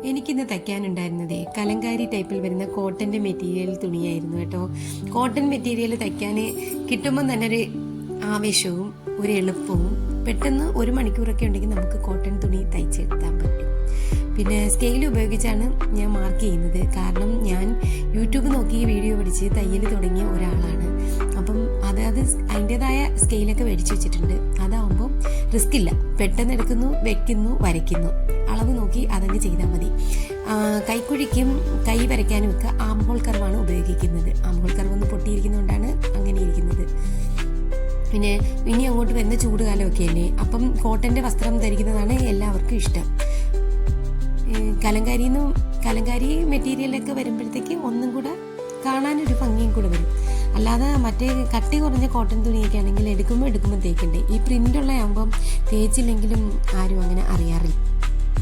എനിക്കിന്ന് തയ്ക്കാനുണ്ടായിരുന്നതേ കലങ്കാരി ടൈപ്പിൽ വരുന്ന കോട്ടൻ്റെ മെറ്റീരിയൽ തുണിയായിരുന്നു കേട്ടോ. കോട്ടൺ മെറ്റീരിയൽ തയ്ക്കാൻ കിട്ടുമ്പോൾ തന്നെ ഒരു ആവേശവും ഒരു എളുപ്പവും, പെട്ടെന്ന് 1 മണിക്കൂറൊക്കെ ഉണ്ടെങ്കിൽ നമുക്ക് കോട്ടൺ തുണി തയ്ച്ചെടുത്താൻ പറ്റും. പിന്നെ സ്കെയിൽ ഉപയോഗിച്ചാണ് ഞാൻ മാർക്ക് ചെയ്യുന്നത്. കാരണം ഞാൻ യൂട്യൂബ് നോക്കി വീഡിയോ പഠിച്ച് തയ്യൽ തുടങ്ങിയ ഒരാളാണ്. അപ്പം അതിൻ്റെതായ സ്കെയിലൊക്കെ മേടിച്ച് വെച്ചിട്ടുണ്ട്. അതാവുമ്പോൾ റിസ്ക് ഇല്ല, പെട്ടെന്ന് എടുക്കുന്നു, വെക്കുന്നു, വരയ്ക്കുന്നു, അളവ് നോക്കി അതങ്ങ് ചെയ്താൽ മതി. കൈക്കുഴിക്കും കൈ വരയ്ക്കാനും ഒക്കെ ആം ഹോൾ കർവാണ് ഉപയോഗിക്കുന്നത്. ആം ഹോൾ കർവ് ഒന്ന് പൊട്ടിയിരിക്കുന്നതുകൊണ്ടാണ് അങ്ങനെ ഇരിക്കുന്നത്. പിന്നെ ഇനി അങ്ങോട്ട് വരുന്ന ചൂടുകാലമൊക്കെ അല്ലേ, അപ്പം കോട്ടൻ്റെ വസ്ത്രം ധരിക്കുന്നതാണ് എല്ലാവർക്കും ഇഷ്ടം. കലങ്കാരി മെറ്റീരിയലൊക്കെ വരുമ്പോഴത്തേക്ക് ഒന്നും കൂടെ കാണാനൊരു ഭംഗിയും കൂടെ വരും. അല്ലാതെ മറ്റേ കട്ടി കുറഞ്ഞ കോട്ടൺ തുണിയൊക്കെ ആണെങ്കിൽ എടുക്കുമ്പോൾ തേക്കണ്ടേ. ഈ പ്രിൻ്റുള്ള ആകുമ്പം തേച്ചില്ലെങ്കിലും ആരും അങ്ങനെ അറിയാറില്ല.